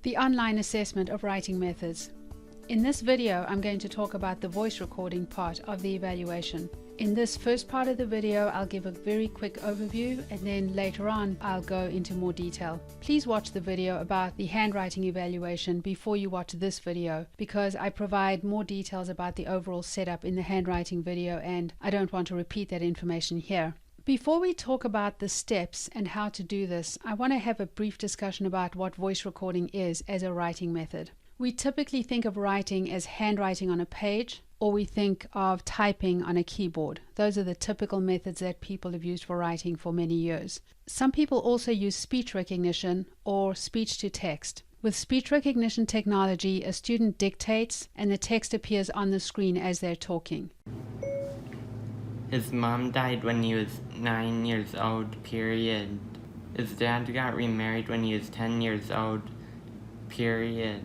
the online assessment of writing methods. In this video, I'm going to talk about the voice recording part of the evaluation. In this first part of the video, I'll give a very quick overview, and then later on, I'll go into more detail. Please watch the video about the handwriting evaluation before you watch this video, because I provide more details about the overall setup in the handwriting video, and I don't want to repeat that information here. Before we talk about the steps and how to do this, I want to have a brief discussion about what voice recording is as a writing method. We typically think of writing as handwriting on a page, or we think of typing on a keyboard. Those are the typical methods that people have used for writing for many years. Some people also use speech recognition or speech to text. With speech recognition technology, a student dictates and the text appears on the screen as they're talking. His mom died when he was 9 years old, period. His dad got remarried when he was 10 years old, period.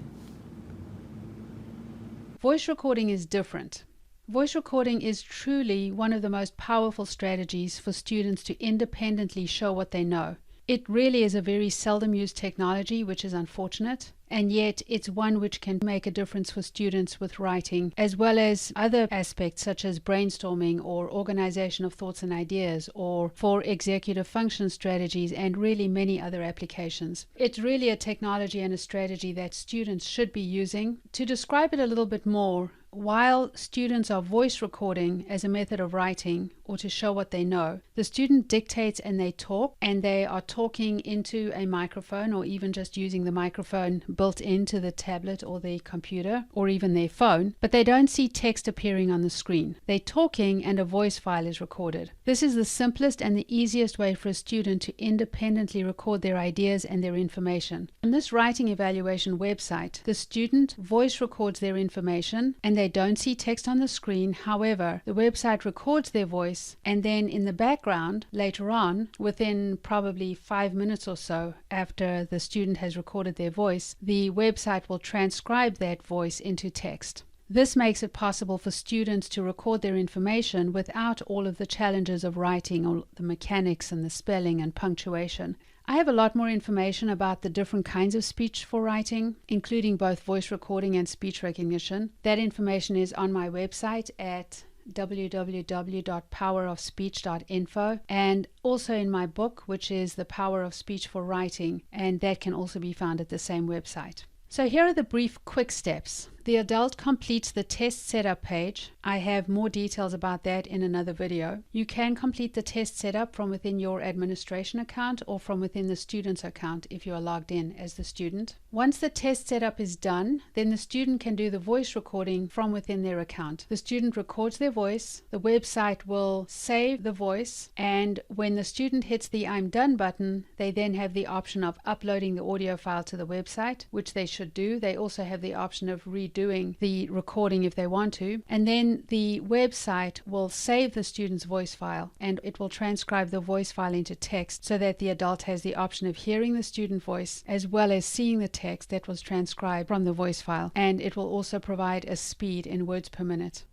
Voice recording is different. Voice recording is truly one of the most powerful strategies for students to independently show what they know. It really is a very seldom used technology, which is unfortunate, and yet it's one which can make a difference for students with writing, as well as other aspects such as brainstorming or organization of thoughts and ideas, or for executive function strategies, and really many other applications. It's really a technology and a strategy that students should be using. To describe it a little bit more, while students are voice recording as a method of writing or to show what they know, the student dictates and they talk, and they are talking into a microphone or even just using the microphone built into the tablet or the computer or even their phone, but they don't see text appearing on the screen. They're talking and a voice file is recorded. This is the simplest and the easiest way for a student to independently record their ideas and their information. On this writing evaluation website, the student voice records their information and they don't see text on the screen. However, the website records their voice, and then in the background, later on, within probably 5 minutes or so after the student has recorded their voice, the website will transcribe that voice into text. This makes it possible for students to record their information without all of the challenges of writing or the mechanics and the spelling and punctuation. I have a lot more information about the different kinds of speech for writing, including both voice recording and speech recognition. That information is on my website at www.powerofspeech.info, and also in my book, which is The Power of Speech for Writing, and that can also be found at the same website. So here are the brief quick steps. The adult completes the test setup page. I have more details about that in another video. You can complete the test setup from within your administration account or from within the student's account if you are logged in as the student. Once the test setup is done, then the student can do the voice recording from within their account. The student records their voice, the website will save the voice, and when the student hits the I'm done button, they then have the option of uploading the audio file to the website, which they should do. They also have the option of redoing the recording if they want to, and then the website will save the student's voice file and it will transcribe the voice file into text so that the adult has the option of hearing the student voice as well as seeing the text that was transcribed from the voice file, and it will also provide a speed in words per minute.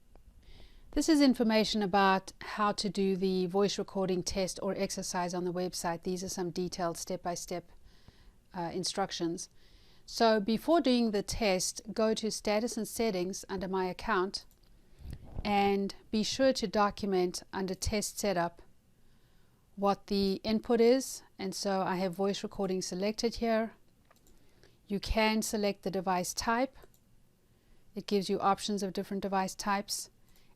This is information about how to do the voice recording test or exercise on the website. These are some detailed step-by-step instructions. So before doing the test, go to Status and Settings under My Account and be sure to document under Test Setup what the input is. And so I have voice recording selected here. You can select the device type. It gives you options of different device types.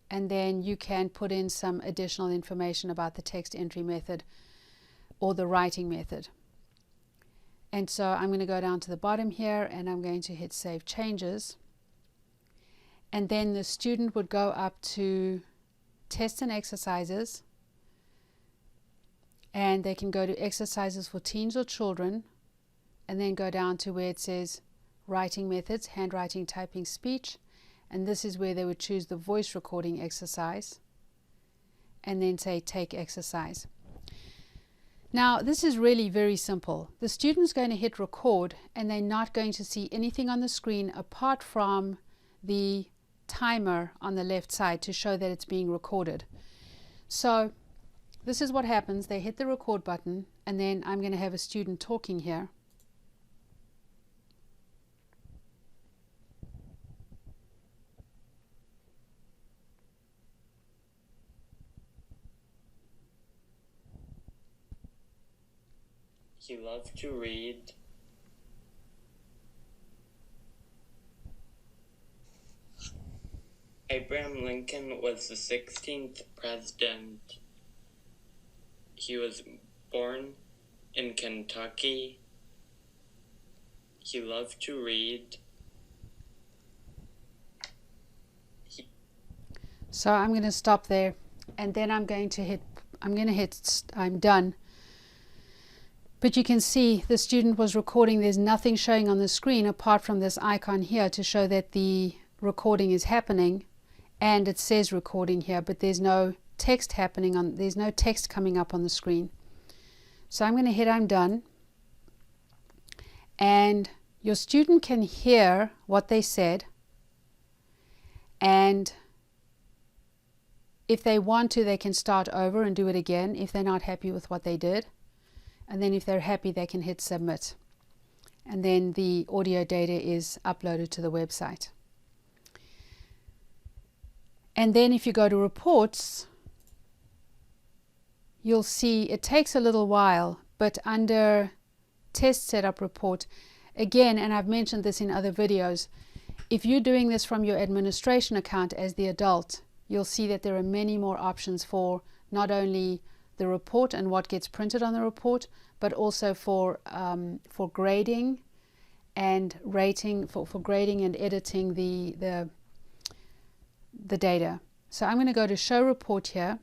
And then you can put in some additional information about the text entry method or the writing method. And so I'm going to go down to the bottom here and I'm going to hit Save Changes. And then the student would go up to Tests and Exercises, and they can go to Exercises for Teens or Children, and then go down to where it says Writing Methods, Handwriting, Typing, Speech, and this is where they would choose the voice recording exercise and then say Take Exercise. Now, this is really very simple. The student's going to hit record and they're not going to see anything on the screen apart from the timer on the left side to show that it's being recorded. So this is what happens. They hit the record button and then I'm going to have a student talking here. He loved to read. Abraham Lincoln was the 16th president. He was born in Kentucky. He loved to read. So I'm going to stop there, and then I'm going to hit I'm done. But you can see the student was recording. There's nothing showing on the screen apart from this icon here to show that the recording is happening, and it says recording here, but there's no text there's no text coming up on the screen. So I'm going to hit I'm done, and your student can hear what they said, and if they want to, they can start over and do it again if they're not happy with what they did. And then if they're happy, they can hit submit. And then the audio data is uploaded to the website. And then if you go to reports, you'll see it takes a little while, but under test setup report, again, and I've mentioned this in other videos, if you're doing this from your administration account as the adult, you'll see that there are many more options for not only the report and what gets printed on the report, but also for grading and rating, for grading and editing the data. So I'm going to go to show report here,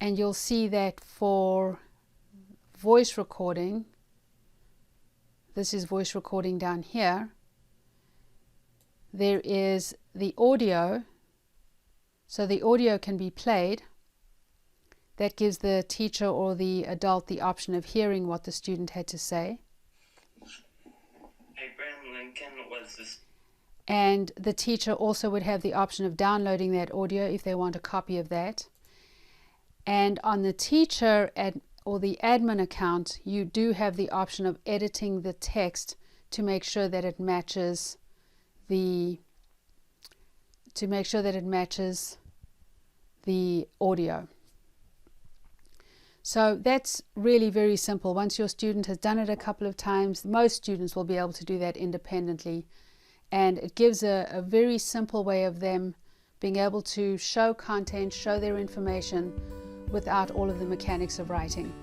and you'll see that for voice recording, this is voice recording down here, there is the audio. So the audio can be played. That gives the teacher or the adult the option of hearing what the student had to say. Abraham Lincoln was the... And the teacher also would have the option of downloading that audio if they want a copy of that. And on the teacher or the admin account, you do have the option of editing the text to make sure that it matches the audio. So that's really very simple. Once your student has done it a couple of times, most students will be able to do that independently. And it gives a very simple way of them being able to show content, show their information without all of the mechanics of writing.